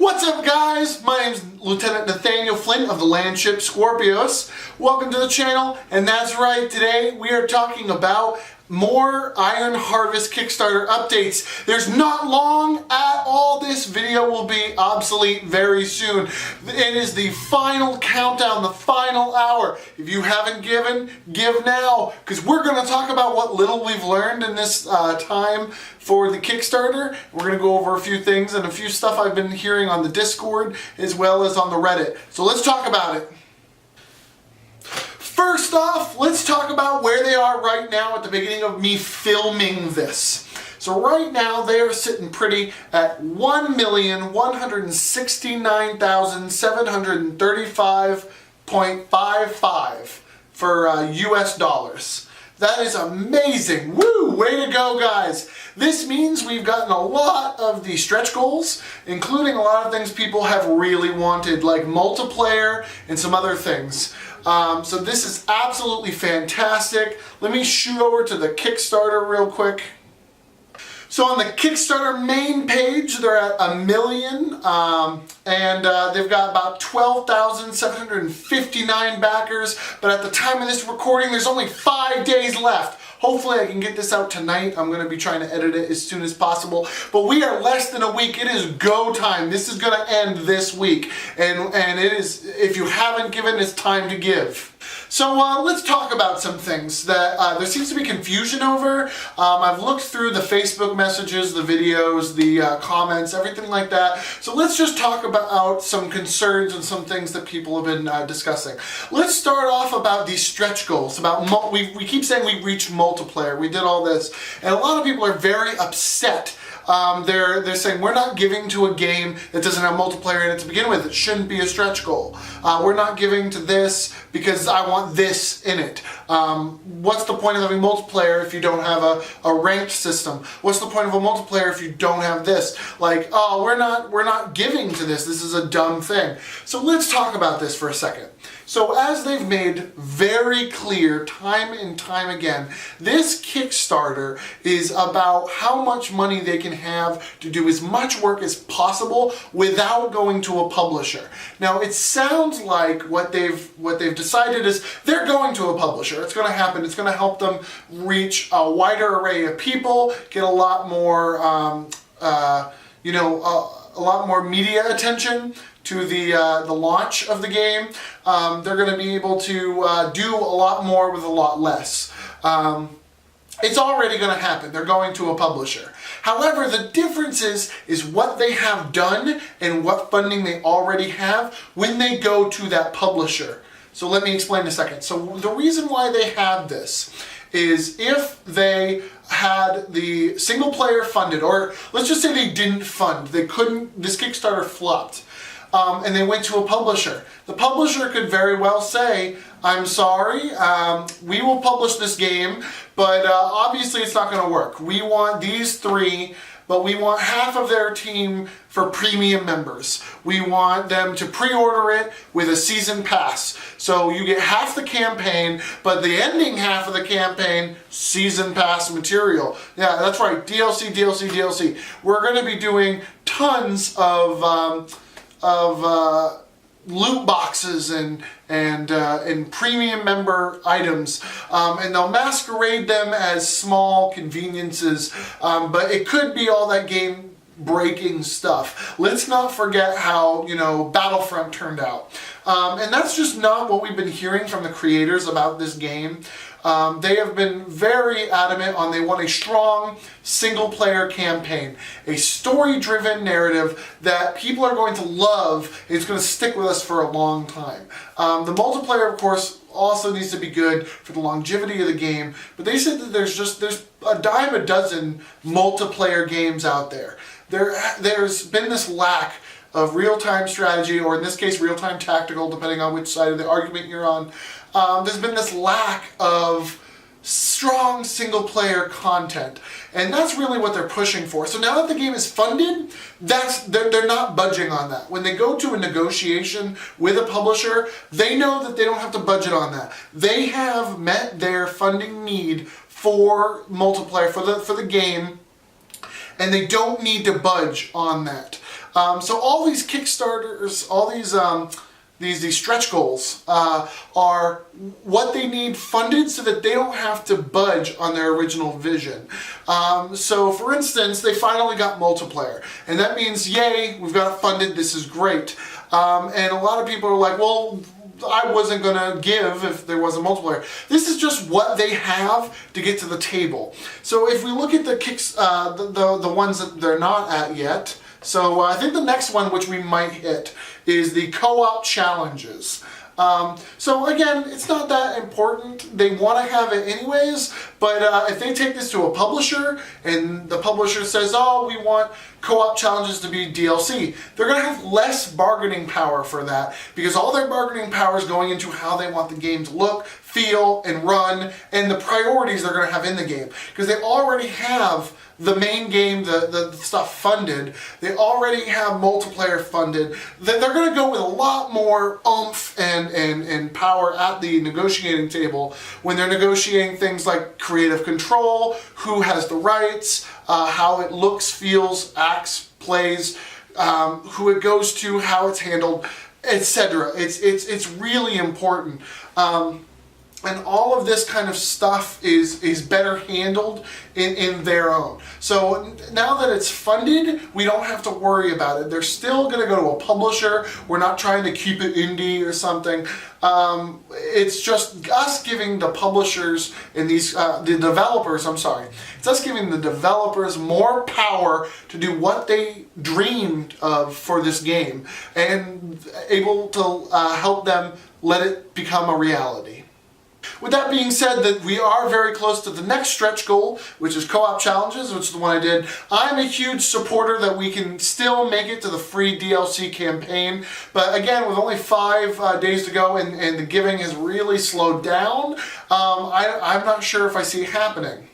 What's up, guys? My name's Lieutenant Nathaniel Flint of the Landship Scorpios. Welcome to the channel, and that's right, today we are talking about more Iron Harvest Kickstarter updates. There's not long at all. This video will be obsolete very soon. It is the final countdown, the final hour. If you haven't given, give now, because we're going to talk about what little we've learned in this time for the Kickstarter. We're going to go over a few things and a few stuff I've been hearing on the Discord as well as on the Reddit. So let's talk about it. First off, let's talk about where they are right now at the beginning of me filming this. So right now they are sitting pretty at 1,169,735.55 for US dollars. That is amazing. Woo! Way to go, guys. This means we've gotten a lot of the stretch goals, including a lot of things people have really wanted, like multiplayer and some other things. So this is absolutely fantastic. Let me shoot over to the Kickstarter real quick. So on the Kickstarter main page, they're at 1 million, and they've got about 12,759 backers, but at the time of this recording, there's only 5 days left. Hopefully I can get this out tonight. I'm going to be trying to edit it as soon as possible. But we are less than a week. It is go time. This is going to end this week. And it is, if you haven't given, it's time to give. So let's talk about some things that there seems to be confusion over. I've looked through the Facebook messages, the videos, the comments, everything like that. So let's just talk about some concerns and some things that people have been discussing. Let's start off about these stretch goals. About we keep saying we reached multiplayer. We did all this, and a lot of people are very upset. They're saying we're not giving to a game that doesn't have multiplayer in it to begin with. It shouldn't be a stretch goal. We're not giving to this because I want this in it. What's the point of having multiplayer if you don't have a ranked system? What's the point of a multiplayer if you don't have this? Like, oh, we're not giving to this. This is a dumb thing. So let's talk about this for a second. So as they've made very clear time and time again, this Kickstarter is about how much money they can have to do as much work as possible without going to a publisher. Now it sounds like what they've decided is they're going to a publisher. It's going to happen. It's going to help them reach a wider array of people, get a lot more, a lot more media attention to the launch of the game. They're going to be able to do a lot more with a lot less. It's already going to happen. They're going to a publisher. However, the difference is what they have done and what funding they already have when they go to that publisher. So let me explain in a second. So the reason why they have this is if they had the single player funded, or let's just say they didn't fund, they couldn't, this Kickstarter flopped, and they went to a publisher. The publisher could very well say, I'm sorry, we will publish this game, but obviously it's not going to work. We want these three, but we want half of their team for premium members. We want them to pre-order it with a season pass. So you get half the campaign, but the ending half of the campaign, season pass material. Yeah, that's right, DLC, DLC, DLC. We're going to be doing tons of loot boxes and premium member items, and they'll masquerade them as small conveniences, but it could be all that game breaking stuff. Let's not forget how, Battlefront turned out. And that's just not what we've been hearing from the creators about this game. They have been very adamant on they want a strong single-player campaign, a story-driven narrative that people are going to love. It's going to stick with us for a long time. The multiplayer, of course, also needs to be good for the longevity of the game, but they said that there's a dime a dozen multiplayer games out there. There's been this lack of real-time strategy, or in this case, real-time tactical, depending on which side of the argument you're on. There's been this lack of strong single-player content, and that's really what they're pushing for. So now that the game is funded, they're not budging on that. When they go to a negotiation with a publisher, they know that they don't have to budget on that. They have met their funding need for multiplayer, for the game, and they don't need to budge on that. So all these Kickstarters, all these stretch goals are what they need funded so that they don't have to budge on their original vision. So for instance, they finally got multiplayer, and that means, yay, we've got it funded, this is great. And a lot of people are like, well, I wasn't gonna give if there wasn't multiplayer. This is just what they have to get to the table. So if we look at the the ones that they're not at yet, so I think the next one which we might hit is the co-op challenges. So again, it's not that important. They want to have it anyways, but if they take this to a publisher and the publisher says, oh, we want co-op challenges to be DLC, they're going to have less bargaining power for that, because all their bargaining power is going into how they want the game to look, feel, and run, and the priorities they're going to have in the game. Because they already have the main game, the stuff funded. They already have multiplayer funded. They're going to go with a lot more oomph and power at the negotiating table when they're negotiating things like creative control, who has the rights, how it looks, feels, acts, plays, who it goes to, how it's handled, etc. It's really important. And all of this kind of stuff is better handled in their own. So now that it's funded, we don't have to worry about it. They're still going to go to a publisher. We're not trying to keep it indie or something. It's just us giving the publishers and the developers, it's us giving the developers more power to do what they dreamed of for this game, and able to help them let it become a reality. With that being said, that we are very close to the next stretch goal, which is co-op challenges, which is the one I did. I'm a huge supporter that we can still make it to the free DLC campaign, but again, with only 5 days to go and the giving has really slowed down, I'm not sure if I see it happening.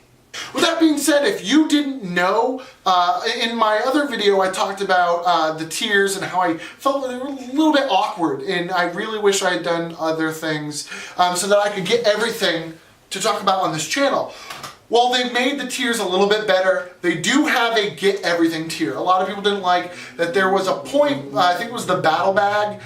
With that being said, if you didn't know, in my other video I talked about the tiers and how I felt they were a little bit awkward, and I really wish I had done other things so that I could get everything to talk about on this channel. Well, they've made the tiers a little bit better. They do have a get everything tier. A lot of people didn't like that there was a point, I think it was the Battle Bag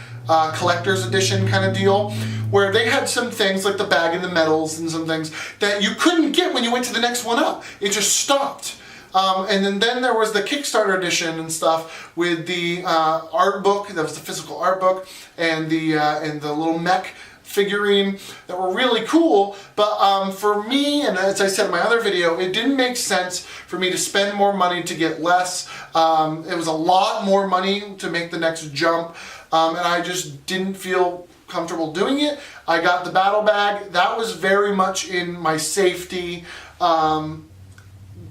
Collector's Edition kind of deal, where they had some things like the bag and the medals and some things that you couldn't get when you went to the next one up. It just stopped. And then there was the Kickstarter edition and stuff with the art book, that was the physical art book, and the little mech figurine that were really cool, but for me, and as I said in my other video, it didn't make sense for me to spend more money to get less. It was a lot more money to make the next jump, and I just didn't feel comfortable doing it. I got the battle bag. That was very much in my safety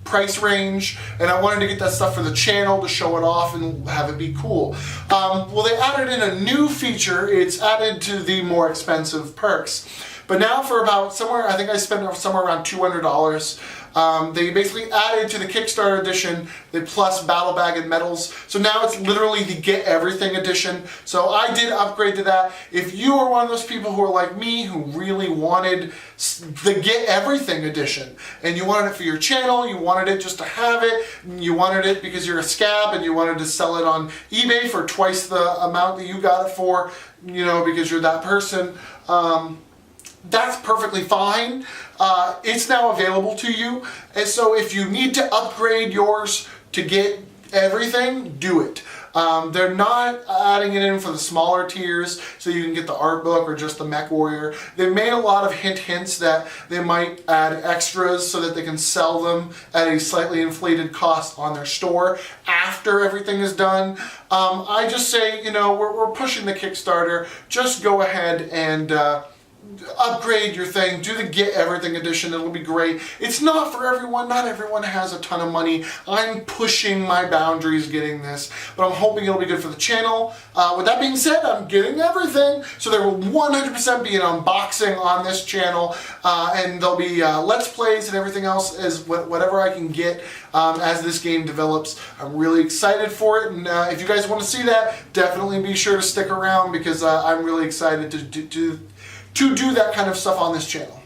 price range, and I wanted to get that stuff for the channel to show it off and have it be cool. Well, they added in a new feature. It's added to the more expensive perks. But now for about somewhere, I think I spent somewhere around $200. They basically added to the Kickstarter edition the plus battle bag and medals. So now it's literally the get everything edition. So I did upgrade to that. If you are one of those people who are like me, who really wanted the get everything edition, and you wanted it for your channel, you wanted it just to have it, you wanted it because you're a scab and you wanted to sell it on eBay for twice the amount that you got it for, you know, because you're that person, that's perfectly fine. It's now available to you, and so if you need to upgrade yours to get everything, do it. They're not adding it in for the smaller tiers so you can get the art book or just the Mech Warrior. They made a lot of hints that they might add extras so that they can sell them at a slightly inflated cost on their store after everything is done. I just say, you know, we're pushing the Kickstarter. Just go ahead and upgrade your thing, do the get everything edition, it'll be great. It's not for everyone, not everyone has a ton of money. I'm pushing my boundaries getting this, but I'm hoping it'll be good for the channel. With that being said, I'm getting everything, so there will 100% be an unboxing on this channel, and there'll be Let's Plays and everything else as whatever I can get as this game develops. I'm really excited for it, and if you guys want to see that, definitely be sure to stick around, because I'm really excited to do that kind of stuff on this channel.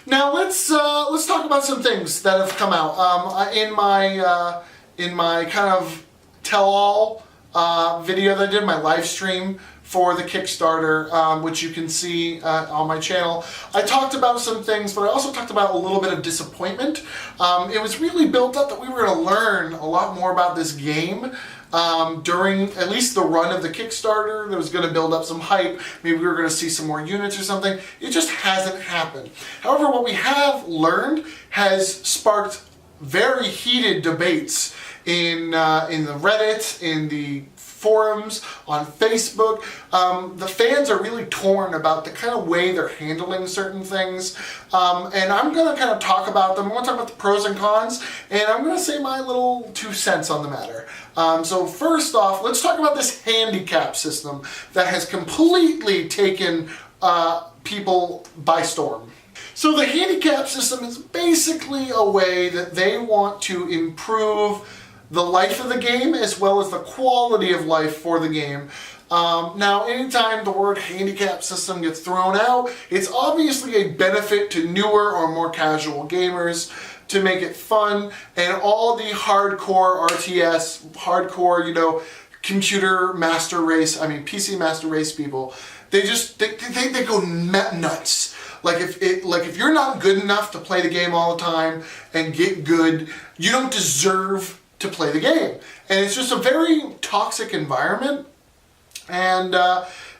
Now let's talk about some things that have come out in my kind of tell-all video that I did, my live stream for the Kickstarter, which you can see on my channel. I talked about some things, but I also talked about a little bit of disappointment. It was really built up that we were going to learn a lot more about this game during at least the run of the Kickstarter. That was going to build up some hype. Maybe we were going to see some more units or something. It just hasn't happened. However, what we have learned has sparked very heated debates in the Reddit, in the forums, on Facebook. The fans are really torn about the kind of way they're handling certain things. And I'm going to kind of talk about them. I'm going to talk about the pros and cons, and I'm going to say my little 2 cents on the matter. So first off, let's talk about this handicap system that has completely taken people by storm. So the handicap system is basically a way that they want to improve the life of the game as well as the quality of life for the game. Now, anytime the word handicap system gets thrown out, it's obviously a benefit to newer or more casual gamers to make it fun, and all the hardcore RTS, hardcore, computer master race, PC master race people, they go nuts. Like if you're not good enough to play the game all the time and get good, you don't deserve to play the game. And it's just a very toxic environment, and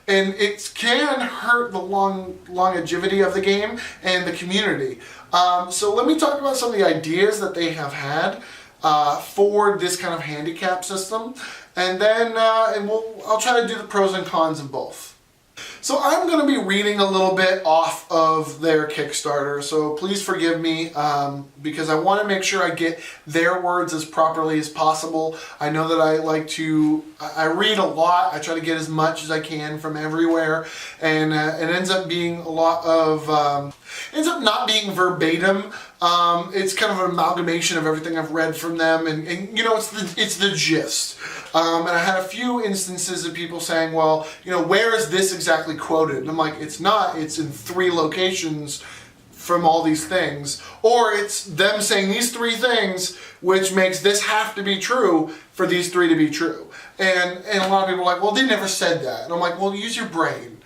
it can hurt the longevity of the game and the community. So let me talk about some of the ideas that they have had for this kind of handicap system, and then I'll try to do the pros and cons of both. So I'm going to be reading a little bit off of their Kickstarter, so please forgive me because I want to make sure I get their words as properly as possible. I know that I read a lot. I try to get as much as I can from everywhere, and it ends up being a lot of, ends up not being verbatim. It's kind of an amalgamation of everything I've read from them, and it's the gist. And I had a few instances of people saying, well, where is this exactly quoted? And I'm like, it's not. It's in 3 locations from all these things. Or it's them saying these 3 things, which makes this have to be true for these 3 to be true. And a lot of people are like, well, they never said that. And I'm like, well, use your brain.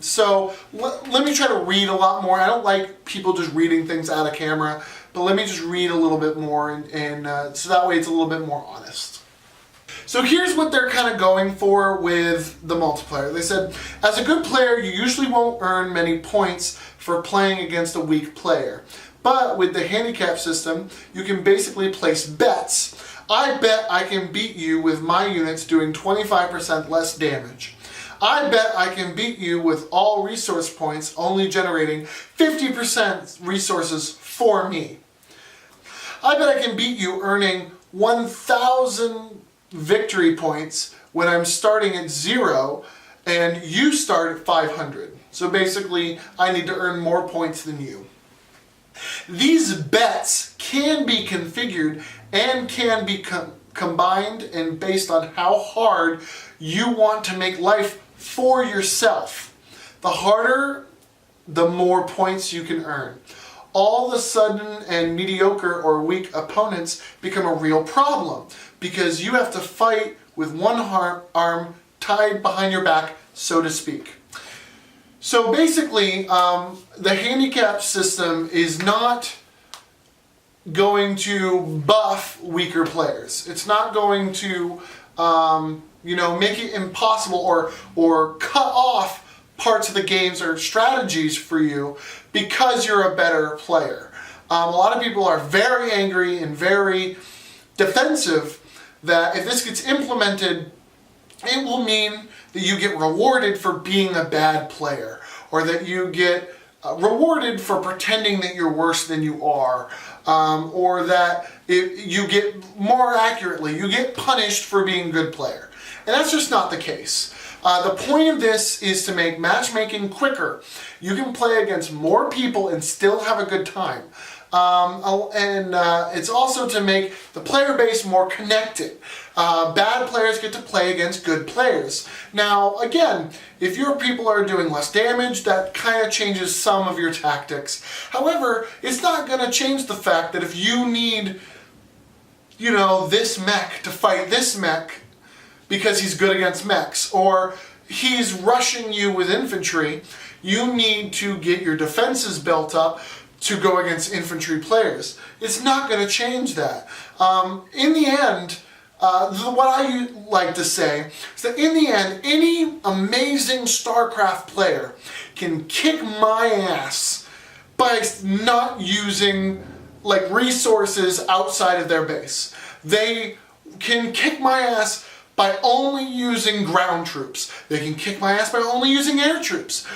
So let me try to read a lot more. I don't like people just reading things out of camera, but let me just read a little bit more, and so that way it's a little bit more honest. So here's what they're kind of going for with the multiplayer. They said, as a good player, you usually won't earn many points for playing against a weak player. But with the handicap system, you can basically place bets. I bet I can beat you with my units doing 25% less damage. I bet I can beat you with all resource points only generating 50% resources for me. I bet I can beat you earning 1,000 victory points when I'm starting at 0 and you start at 500. So basically, I need to earn more points than you. These bets can be configured and can be combined and based on how hard you want to make life for yourself. The harder, the more points you can earn. All of a sudden, and mediocre or weak opponents become a real problem because you have to fight with one arm tied behind your back, so to speak. So basically, the handicap system is not going to buff weaker players. It's not going to make it impossible or cut off parts of the games or strategies for you because you're a better player. A lot of people are very angry and very defensive that if this gets implemented, it will mean that you get rewarded for being a bad player, or that you get rewarded for pretending that you're worse than you are, or that you get, more accurately, you get punished for being a good player. And that's just not the case. The point of this is to make matchmaking quicker. You can play against more people and still have a good time. It's also to make the player base more connected. Bad players get to play against good players. Now, again, if your people are doing less damage, that kind of changes some of your tactics. However, it's not going to change the fact that if you need, this mech to fight this mech, because he's good against mechs, or he's rushing you with infantry. You need to get your defenses built up to go against infantry players. It's not going to change that. In the end, what I like to say is that in the end, any amazing StarCraft player can kick my ass by not using like resources outside of their base. They can kick my ass by only using ground troops. They can kick my ass by only using air troops.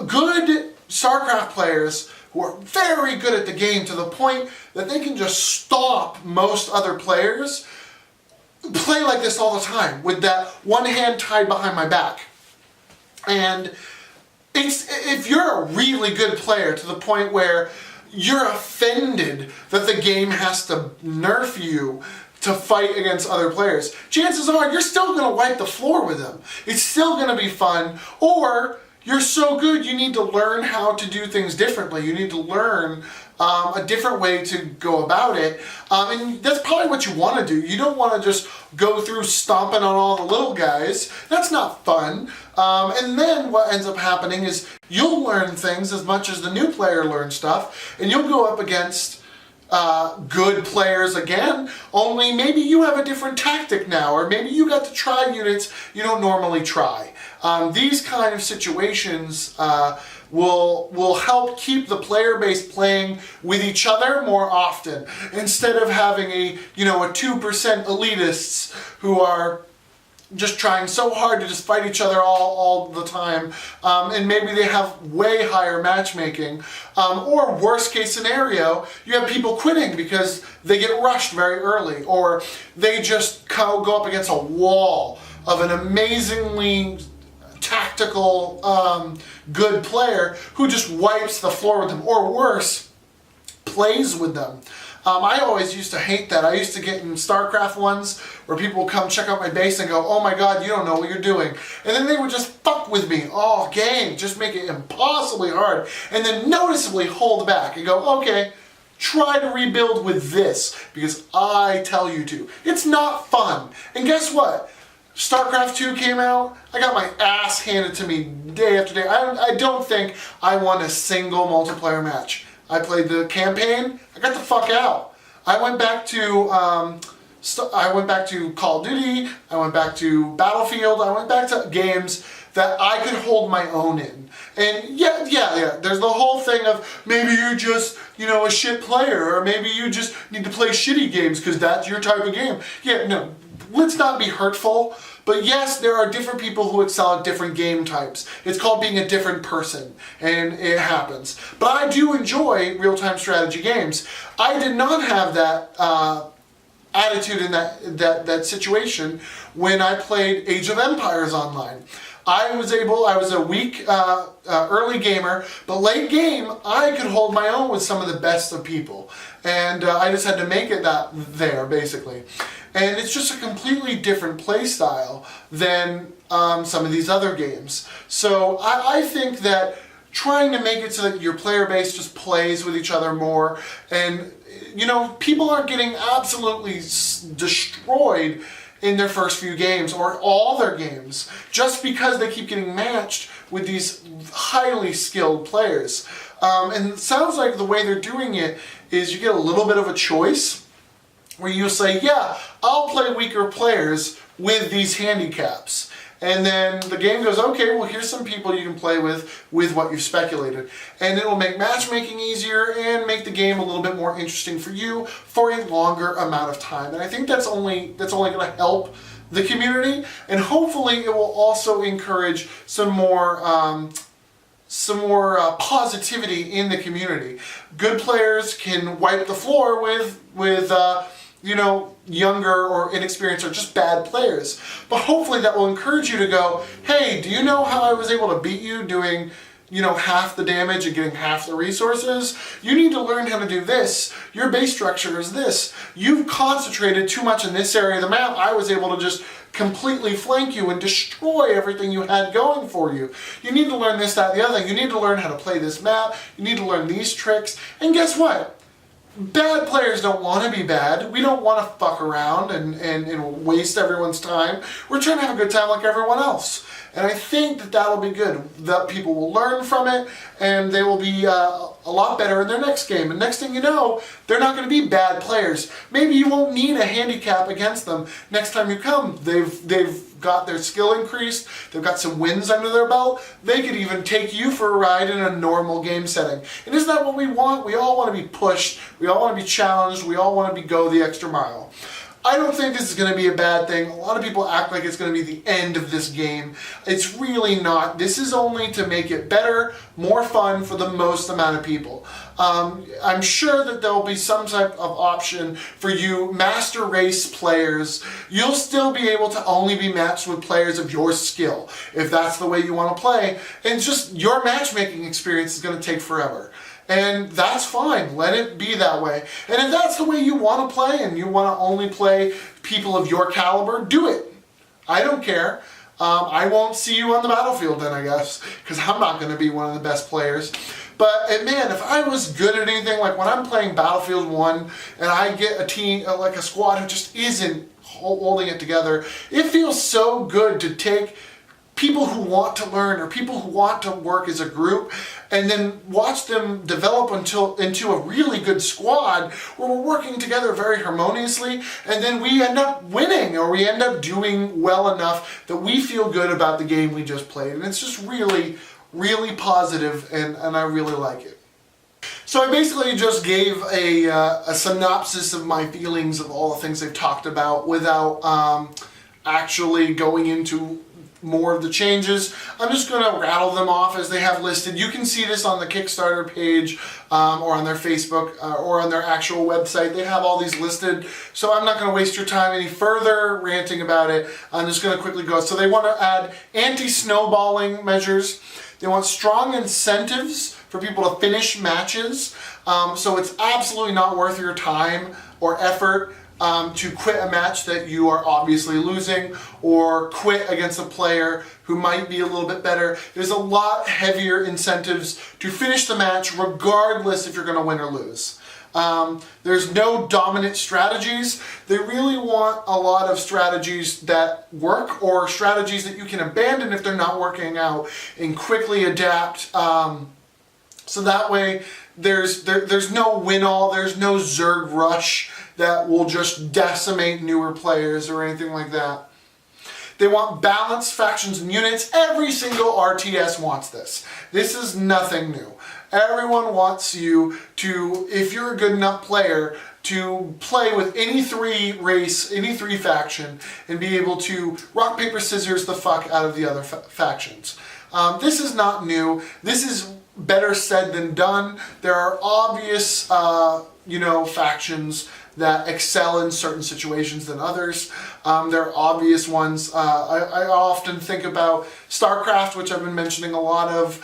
Good StarCraft players who are very good at the game to the point that they can just stop most other players play like this all the time with that one hand tied behind my back. And if you're a really good player to the point where you're offended that the game has to nerf you to fight against other players, chances are you're still going to wipe the floor with them. It's still going to be fun. Or you're so good you need to learn how to do things differently. You need to learn a different way to go about it. And that's probably what you want to do. You don't want to just go through stomping on all the little guys. That's not fun. And then what ends up happening is you'll learn things as much as the new player learns stuff, and you'll go up against good players again, only maybe you have a different tactic now, or maybe you got to try units you don't normally try. These kind of situations will help keep the player base playing with each other more often, instead of having a 2% elitists who are just trying so hard to just fight each other all the time, and maybe they have way higher matchmaking, or worst case scenario, you have people quitting because they get rushed very early, or they just go up against a wall of an amazingly tactical, good player who just wipes the floor with them, or worse, plays with them. I always used to hate that. I used to get in StarCraft ones where people would come check out my base and go, "Oh my god, you don't know what you're doing." And then they would just fuck with me all game, just make it impossibly hard, and then noticeably hold back and go, "Okay, try to rebuild with this because I tell you to." It's not fun. And guess what? StarCraft 2 came out, I got my ass handed to me day after day. I don't think I won a single multiplayer match. I played the campaign, I got the fuck out. I went back to Call of Duty, I went back to Battlefield, I went back to games that I could hold my own in. And yeah, there's the whole thing of maybe you're just, a shit player, or maybe you just need to play shitty games because that's your type of game. Yeah, no, let's not be hurtful. But yes, there are different people who excel at different game types. It's called being a different person, and it happens. But I do enjoy real-time strategy games. I did not have that attitude in that situation when I played Age of Empires online. I was a weak early gamer, but late game, I could hold my own with some of the best of people. And I just had to make it there, basically. And it's just a completely different play style than some of these other games. So I think that trying to make it so that your player base just plays with each other more, and people aren't getting absolutely destroyed in their first few games or all their games just because they keep getting matched with these highly skilled players. And it sounds like the way they're doing it is you get a little bit of a choice where you say, yeah, I'll play weaker players with these handicaps. And then the game goes, okay, well, here's some people you can play with what you've speculated. And it will make matchmaking easier and make the game a little bit more interesting for you for a longer amount of time. And I think that's only going to help the community, and hopefully it will also encourage some more positivity in the community. Good players can wipe the floor with younger or inexperienced or just bad players. But hopefully that will encourage you to go, hey, do you know how I was able to beat you doing, half the damage and getting half the resources? You need to learn how to do this. Your base structure is this. You've concentrated too much in this area of the map. I was able to just completely flank you and destroy everything you had going for you. You need to learn this, that, and the other thing. You need to learn how to play this map. You need to learn these tricks. And guess what? bad players don't want to be bad. We don't want to fuck around and waste everyone's time. We're trying to have a good time like everyone else. And I think that that'll be good. That people will learn from it, and they will be a lot better in their next game. And next thing you know, they're not going to be bad players. Maybe you won't need a handicap against them next time you come. They've got their skill increased. They've got some wins under their belt. They could even take you for a ride in a normal game setting. And isn't that what we want? We all want to be pushed. We all want to be challenged. We all want to go the extra mile. I don't think this is going to be a bad thing. A lot of people act like it's going to be the end of this game. It's really not. This is only to make it better, more fun for the most amount of people. I'm sure that there will be some type of option for you master race players. You'll still be able to only be matched with players of your skill, if that's the way you want to play. And just your matchmaking experience is going to take forever. And that's fine. Let it be that way. And if that's the way you want to play and you want to only play people of your caliber, do it. I don't care. I won't see you on the battlefield then, I guess, because I'm not going to be one of the best players. But man, if I was good at anything, like when I'm playing Battlefield 1 and I get a team, like a squad who just isn't holding it together, it feels so good to take people who want to learn or people who want to work as a group and then watch them develop into a really good squad where we're working together very harmoniously, and then we end up winning or we end up doing well enough that we feel good about the game we just played. And it's just really, really positive, and I really like it. So I basically just gave a synopsis of my feelings of all the things they've talked about without actually going into more of the changes. I'm just going to rattle them off as they have listed. You can see this on the Kickstarter page or on their Facebook or on their actual website. They have all these listed, so I'm not going to waste your time any further ranting about it. I'm just going to quickly go. So they want to add anti-snowballing measures. They want strong incentives for people to finish matches. So it's absolutely not worth your time or effort to quit a match that you are obviously losing or quit against a player who might be a little bit better. There's a lot heavier incentives to finish the match regardless if you're going to win or lose. There's no dominant strategies. They really want a lot of strategies that work or strategies that you can abandon if they're not working out and quickly adapt. So that way there's no win-all, there's no Zerg rush that will just decimate newer players or anything like that. They want balanced factions and units. Every single RTS wants this. This is nothing new. Everyone wants you to, if you're a good enough player, to play with any three race, any three faction, and be able to rock, paper, scissors the fuck out of the other factions. This is not new. This is better said than done. There are obvious, factions that excel in certain situations than others. There are obvious ones. I often think about StarCraft, which I've been mentioning a lot of.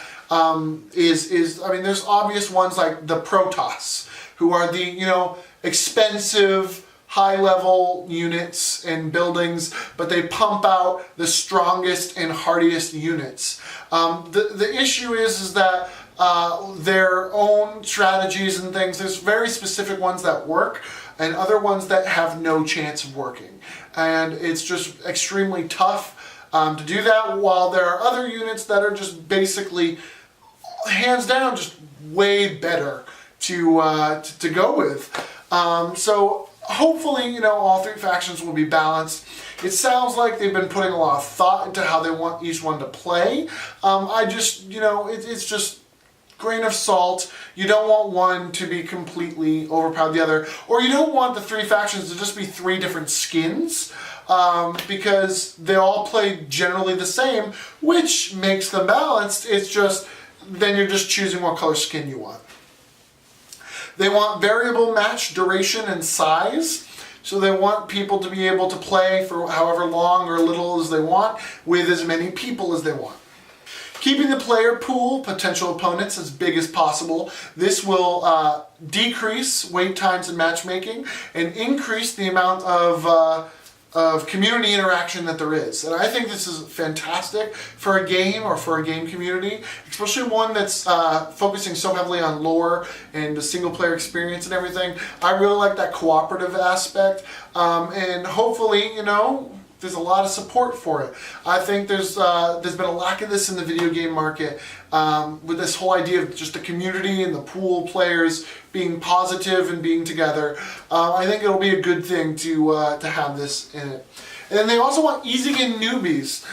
There's obvious ones like the Protoss, who are the expensive, high-level units and buildings, but they pump out the strongest and hardiest units. The issue is that their own strategies and things, there's very specific ones that work and other ones that have no chance of working. And it's just extremely tough to do that, while there are other units that are just basically, hands down, just way better to go with. So hopefully, all three factions will be balanced. It sounds like they've been putting a lot of thought into how they want each one to play. It's just grain of salt. You don't want one to be completely overpowered the other, or you don't want the three factions to just be three different skins, because they all play generally the same, which makes them balanced. It's just, then you're just choosing what color skin you want. They want variable match duration and size. So they want people to be able to play for however long or little as they want with as many people as they want. Keeping the player pool, potential opponents, as big as possible. This will decrease wait times in matchmaking and increase the amount of community interaction that there is. And I think this is fantastic for a game or for a game community, especially one that's focusing so heavily on lore and the single player experience and everything. I really like that cooperative aspect, and hopefully, there's a lot of support for it. I think there's been a lack of this in the video game market, with this whole idea of just the community and the pool players being positive and being together. I think it'll be a good thing to have this in it. And then they also want easing in newbies,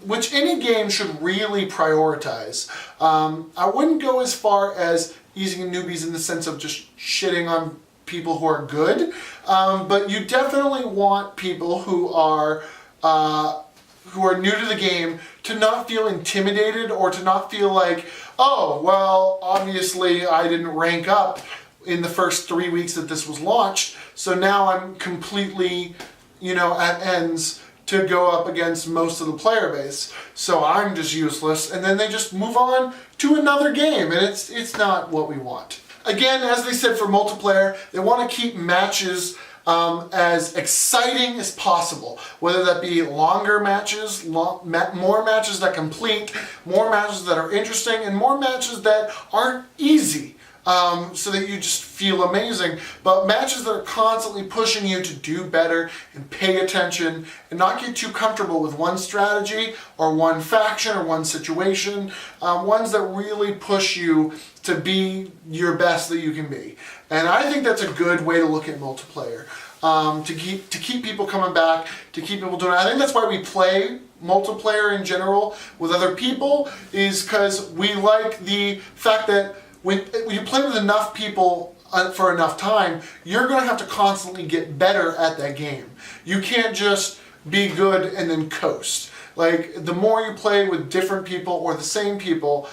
which any game should really prioritize. I wouldn't go as far as easing in newbies in the sense of just shitting on people who are good, but you definitely want people who are new to the game to not feel intimidated or to not feel like, oh, well, obviously I didn't rank up in the first 3 weeks that this was launched, so now I'm completely, at ends to go up against most of the player base, so I'm just useless, and then they just move on to another game, and it's not what we want. Again, as they said for multiplayer, they want to keep matches as exciting as possible, whether that be longer matches, more matches that complete, more matches that are interesting, and more matches that aren't easy, so that you just feel amazing, but matches that are constantly pushing you to do better and pay attention and not get too comfortable with one strategy or one faction or one situation, ones that really push you to be your best that you can be. And I think that's a good way to look at multiplayer, to keep people coming back, to keep people doing it. I think that's why we play multiplayer in general with other people, is because we like the fact that when you play with enough people for enough time, you're going to have to constantly get better at that game. You can't just be good and then coast. Like, the more you play with different people or the same people,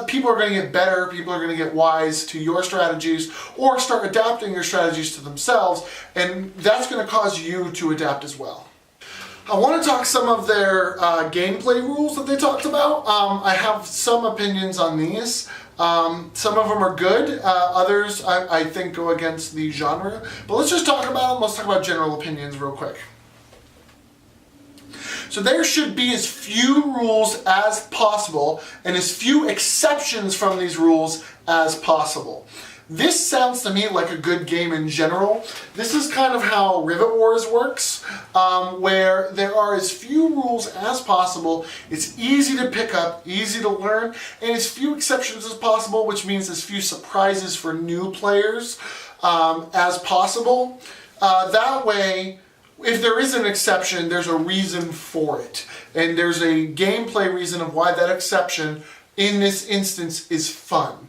people are going to get better, people are going to get wise to your strategies, or start adapting your strategies to themselves, and that's going to cause you to adapt as well. I want to talk some of their gameplay rules that they talked about. I have some opinions on these. Some of them are good, others I think go against the genre, but let's just talk about them. Let's talk about general opinions real quick. So there should be as few rules as possible and as few exceptions from these rules as possible. This sounds to me like a good game in general. This is kind of how Rivet Wars works, where there are as few rules as possible. It's easy to pick up, easy to learn, and as few exceptions as possible, which means as few surprises for new players as possible. That way, if there is an exception, there's a reason for it. And there's a gameplay reason of why that exception in this instance is fun.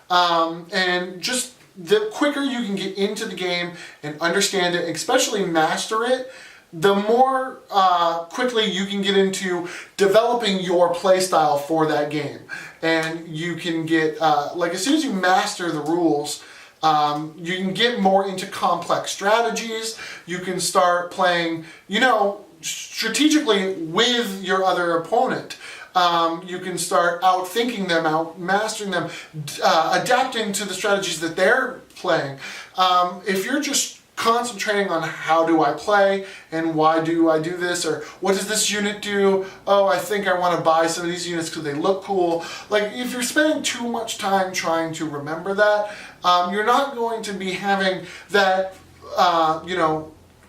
And just the quicker you can get into the game and understand it, especially master it, the more quickly you can get into developing your playstyle for that game. And you can get, as soon as you master the rules, you can get more into complex strategies. You can start playing, strategically with your other opponent. You can start outthinking them, out-mastering them, adapting to the strategies that they're playing. If you're just concentrating on how do I play and why do I do this, or what does this unit do? Oh, I think I want to buy some of these units because they look cool. Like, if you're spending too much time trying to remember that, you're not going to be having that,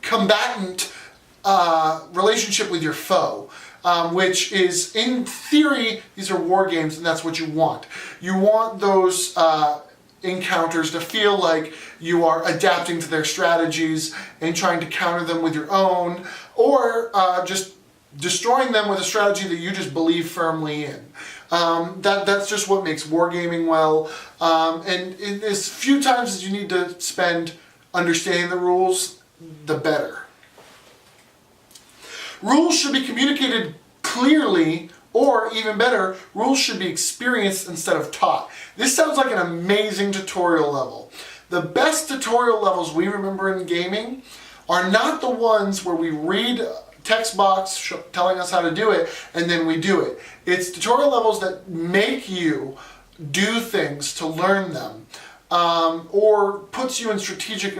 combatant relationship with your foe. Which is, in theory, these are war games, and that's what you want. You want those encounters to feel like you are adapting to their strategies and trying to counter them with your own, or just destroying them with a strategy that you just believe firmly in. That's just what makes wargaming well, and as few times as you need to spend understanding the rules, the better. Rules should be communicated clearly, or even better, rules should be experienced instead of taught. This sounds like an amazing tutorial level. The best tutorial levels we remember in gaming are not the ones where we read text box telling us how to do it and then we do it. It's tutorial levels that make you do things to learn them. Or puts you in strategic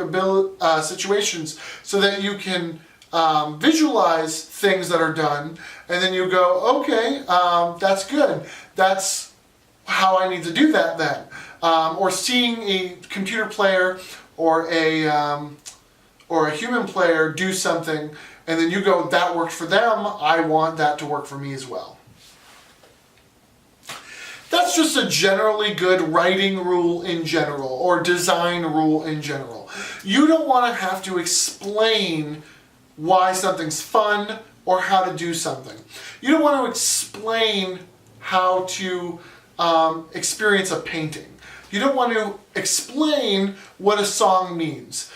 situations so that you can visualize things that are done, and then you go, okay, that's good. That's how I need to do that then. Or seeing a computer player or a human player do something, and then you go, that worked for them, I want that to work for me as well. That's just a generally good writing rule in general, or design rule in general. You don't want to have to explain why something's fun or how to do something. You don't want to explain how to experience a painting. You don't want to explain what a song means.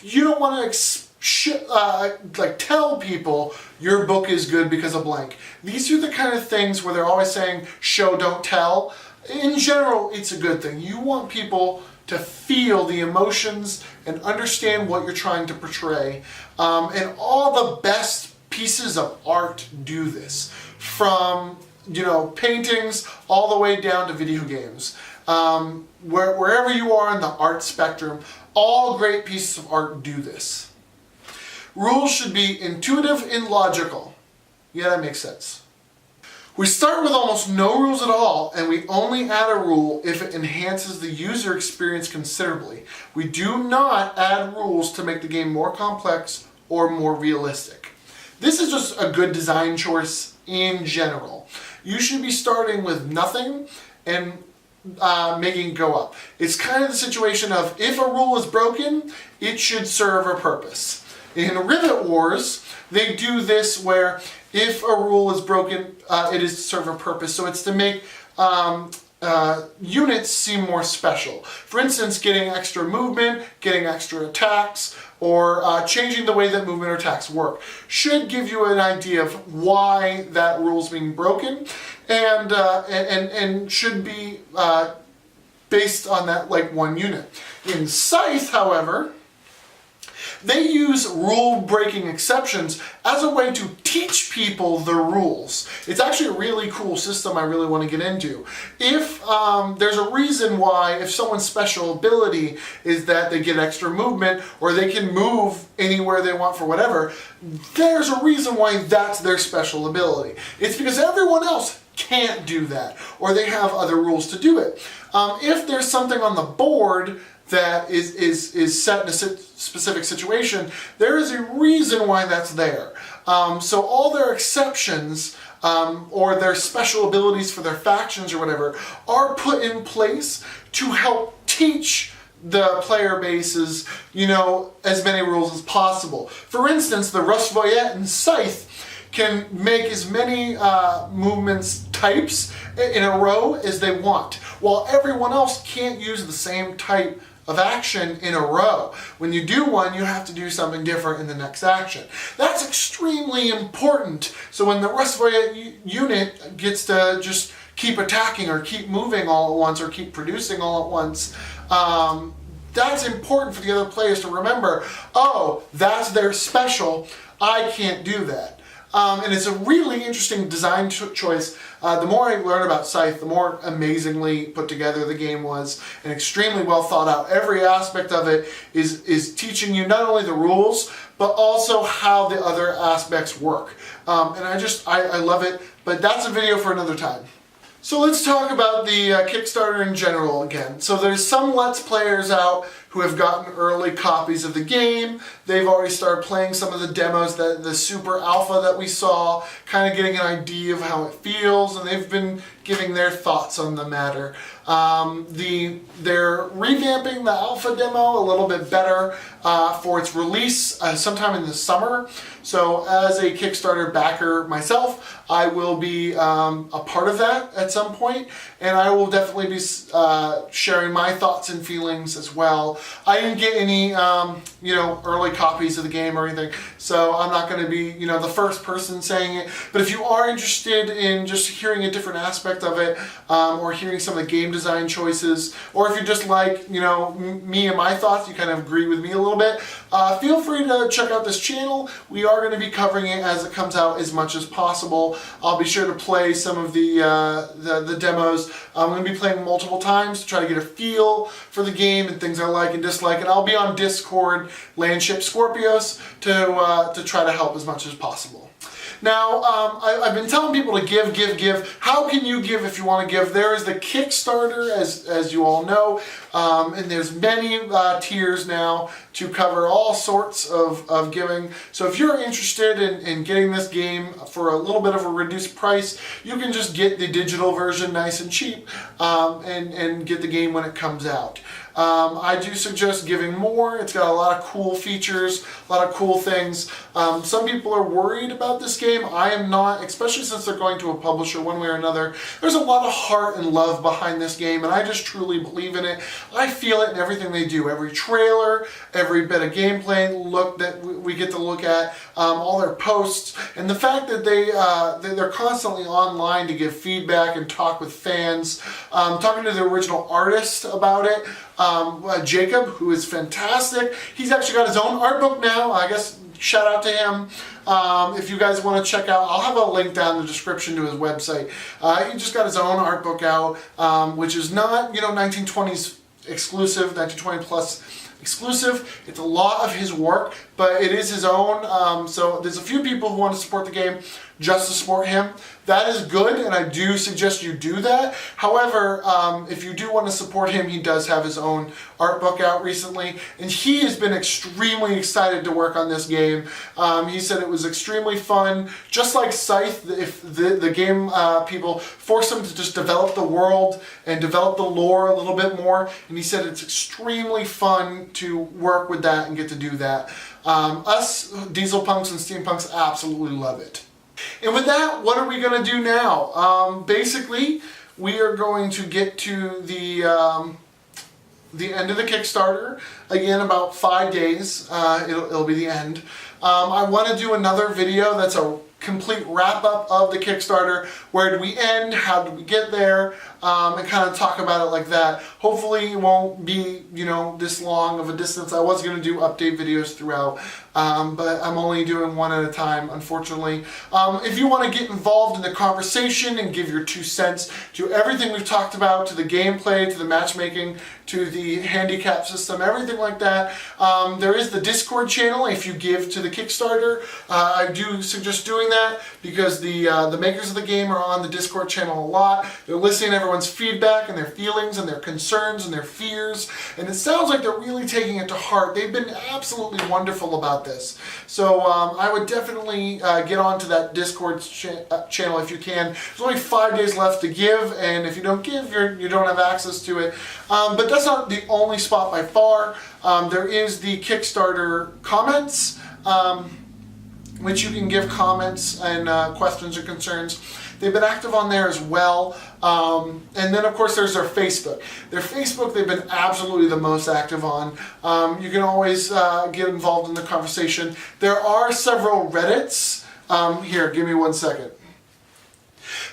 You don't want to tell people your book is good because of blank. These are the kind of things where they're always saying show, don't tell. In general, it's a good thing. You want people to feel the emotions and understand what you're trying to portray. And all the best pieces of art do this, from paintings all the way down to video games. Wherever you are in the art spectrum, all great pieces of art do this. Rules should be intuitive and logical. Yeah, that makes sense. We start with almost no rules at all, and we only add a rule if it enhances the user experience considerably. We do not add rules to make the game more complex or more realistic. This is just a good design choice in general. You should be starting with nothing and making it go up. It's kind of the situation of, if a rule is broken, it should serve a purpose. In Rivet Wars, they do this where if a rule is broken, it is to serve a purpose. So it's to make units seem more special. For instance, getting extra movement, getting extra attacks, or changing the way that movement or attacks work should give you an idea of why that rule is being broken, and should be based on that one unit. In Scythe, however, they use rule-breaking exceptions as a way to teach people the rules. It's actually a really cool system I really want to get into. If there's a reason why, if someone's special ability is that they get extra movement, or they can move anywhere they want for whatever, there's a reason why that's their special ability. It's because everyone else can't do that, or they have other rules to do it. If there's something on the board that is set in a specific situation, there is a reason why that's there. So all their exceptions or their special abilities for their factions or whatever are put in place to help teach the player bases, as many rules as possible. For instance, the Rustvoyette and Scythe can make as many movements types in a row as they want, while everyone else can't use the same type of action in a row. When you do one, you have to do something different in the next action. That's extremely important. So when the Rustvoyette unit gets to just keep attacking or keep moving all at once or keep producing all at once, that's important for the other players to remember, oh, that's their special, I can't do that. And it's a really interesting design choice. The more I learn about Scythe, the more amazingly put together the game was, and extremely well thought out. Every aspect of it is teaching you not only the rules, but also how the other aspects work. And I love it, but that's a video for another time. So let's talk about the Kickstarter in general again. So there's some Let's Players out who have gotten early copies of the game. They've already started playing some of the demos, the super alpha that we saw, kind of getting an idea of how it feels, and they've been giving their thoughts on the matter. They're revamping the alpha demo a little bit better for its release sometime in the summer. So as a Kickstarter backer myself, I will be a part of that at some point, and I will definitely be sharing my thoughts and feelings as well. I didn't get any early copies of the game or anything, so I'm not going to be the first person saying it. But if you are interested in just hearing a different aspect of it, or hearing some of the game design choices, or if you just like me and my thoughts, you kind of agree with me a little bit, feel free to check out this channel. We are are going to be covering it as it comes out as much as possible. I'll be sure to play some of the demos. I'm going to be playing multiple times to try to get a feel for the game and things I like and dislike. And I'll be on Discord, Landship Scorpios, to try to help as much as possible. Now, I've been telling people to give. How can you give if you want to give? There is the Kickstarter, as you all know, and there's many tiers now to cover all sorts of giving. So if you're interested in getting this game for a little bit of a reduced price, you can just get the digital version nice and cheap and get the game when it comes out. I do suggest giving more. It's got a lot of cool features, a lot of cool things. Some people are worried about this game. I am not, especially since they're going to a publisher one way or another. There's a lot of heart and love behind this game, and I just truly believe in it. I feel it in everything they do. Every trailer, every bit of gameplay look that we get to look at, all their posts, and the fact that they're constantly online to give feedback and talk with fans. Talking to the original artist about it, Jacob, who is fantastic. He's actually got his own art book now. I guess shout out to him. If you guys want to check out, I'll have a link down in the description to his website. He just got his own art book out, which is not, 1920s exclusive, 1920 plus exclusive. It's a lot of his work, but it is his own. So there's a few people who want to support the game just to support him. That is good, and I do suggest you do that. However, if you do want to support him, he does have his own art book out recently, and he has been extremely excited to work on this game. He said it was extremely fun, just like Scythe. If the game people force him to just develop the world and develop the lore a little bit more, and he said it's extremely fun to work with that and get to do that. Us Diesel Punks and Steampunks absolutely love it. And with that, what are we going to do now? Basically, we are going to get to the end of the Kickstarter. Again, about 5 days. It'll be the end. I want to do another video that's a complete wrap-up of the Kickstarter. Where did we end? How did we get there? And kind of talk about it like that. Hopefully it won't be, this long of a distance. I was going to do update videos throughout, but I'm only doing one at a time, unfortunately. If you want to get involved in the conversation and give your 2 cents to everything we've talked about, to the gameplay, to the matchmaking, to the handicap system, everything like that, there is the Discord channel. If you give to the Kickstarter, I do suggest doing that because the makers of the game are on the Discord channel a lot. They're listening to everyone's feedback and their feelings and their concerns and their fears, and it sounds like they're really taking it to heart. They've been absolutely wonderful about this. So I would definitely get onto that Discord channel if you can. There's only 5 days left to give, and if you don't give, you don't have access to it. But that's not the only spot by far. There is the Kickstarter comments, which you can give comments and questions or concerns. They've been active on there as well. And then, of course, there's their Facebook. Their Facebook, they've been absolutely the most active on. You can always get involved in the conversation. There are several Reddits. Here, give me 1 second.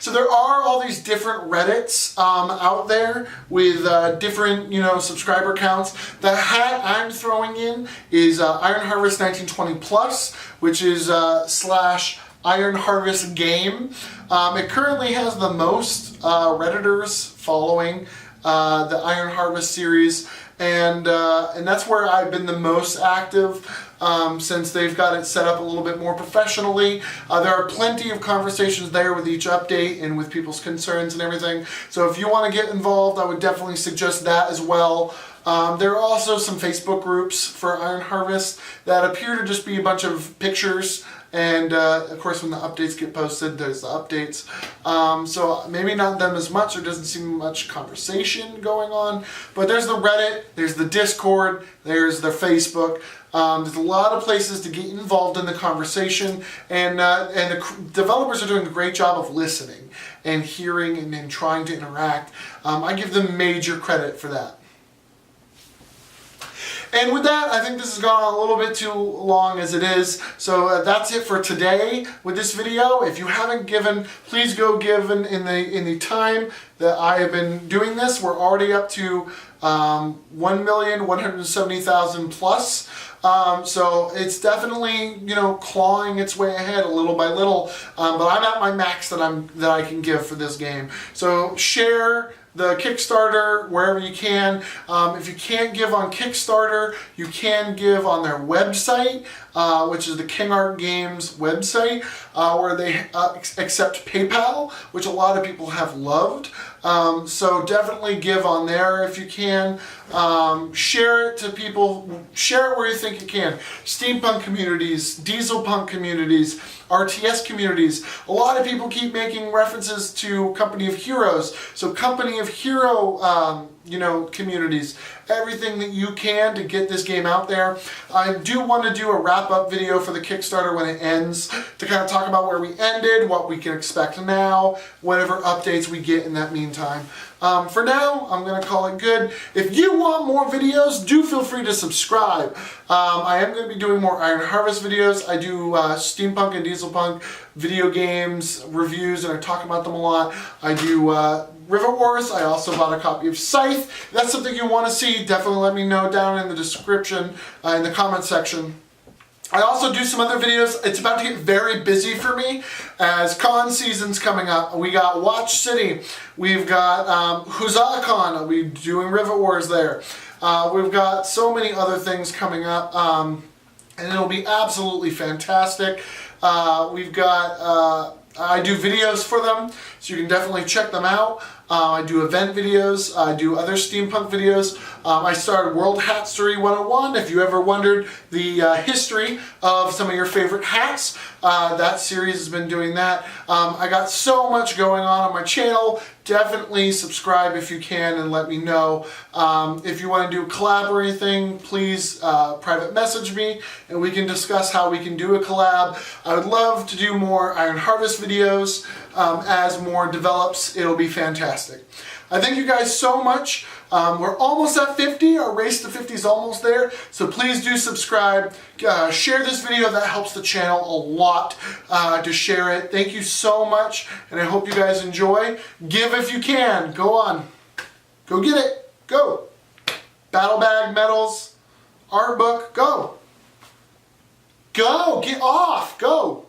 So there are all these different Reddits out there with different, subscriber counts. The hat I'm throwing in is Iron Harvest 1920 Plus, which is / Iron Harvest Game. It currently has the most Redditors following the Iron Harvest series, and that's where I've been the most active since they've got it set up a little bit more professionally. There are plenty of conversations there with each update and with people's concerns and everything. So if you want to get involved, I would definitely suggest that as well. There are also some Facebook groups for Iron Harvest that appear to just be a bunch of pictures, and of course when the updates get posted, there's the updates. So maybe not them as much, there doesn't seem much conversation going on, but there's the Reddit, there's the Discord, there's the Facebook. There's a lot of places to get involved in the conversation, and the developers are doing a great job of listening and hearing and trying to interact. I give them major credit for that. And with that, I think this has gone a little bit too long as it is. So that's it for today with this video. If you haven't given, please go give in the time that I have been doing this. We're already up to 1,170,000 plus. So it's definitely, you know, clawing its way ahead a little by little. But I'm at my max that I can give for this game. So share the Kickstarter wherever you can. If you can't give on Kickstarter, you can give on their website, which is the King Art Games website, where they accept PayPal, which a lot of people have loved. So definitely give on there if you can. Share it to people. Share it where you think you can. Steampunk communities, dieselpunk communities, RTS communities. A lot of people keep making references to Company of Heroes. So Company of Hero, you know, communities. Everything that you can to get this game out there. I do want to do a wrap-up video for the Kickstarter when it ends to kind of talk about where we ended, what we can expect now, whatever updates we get in that meantime. For now, I'm going to call it good. If you want more videos, do feel free to subscribe. I am going to be doing more Iron Harvest videos. I do Steampunk and Dieselpunk video games reviews, and I talk about them a lot. I do River Wars. I also bought a copy of Scythe. If that's something you want to see, definitely let me know down in the description, in the comment section. I also do some other videos. It's about to get very busy for me as con season's coming up. We got Watch City. We've got HuzzahCon. I'll be doing River Wars there. We've got so many other things coming up, and it'll be absolutely fantastic. We've got, I do videos for them, so you can definitely check them out. I do event videos, I do other steampunk videos. I started World Hatstery 101. If you ever wondered the history of some of your favorite hats, that series has been doing that. I got so much going on my channel. Definitely subscribe if you can and let me know. If you want to do a collab or anything, please private message me and we can discuss how we can do a collab. I would love to do more Iron Harvest videos. As more develops, it'll be fantastic. I thank you guys so much. We're almost at 50. Our race to 50 is almost there. So please do subscribe. Share this video. That helps the channel a lot to share it. Thank you so much. And I hope you guys enjoy. Give if you can. Go on. Go get it. Go. Battle bag, medals, art book. Go. Go. Get off. Go.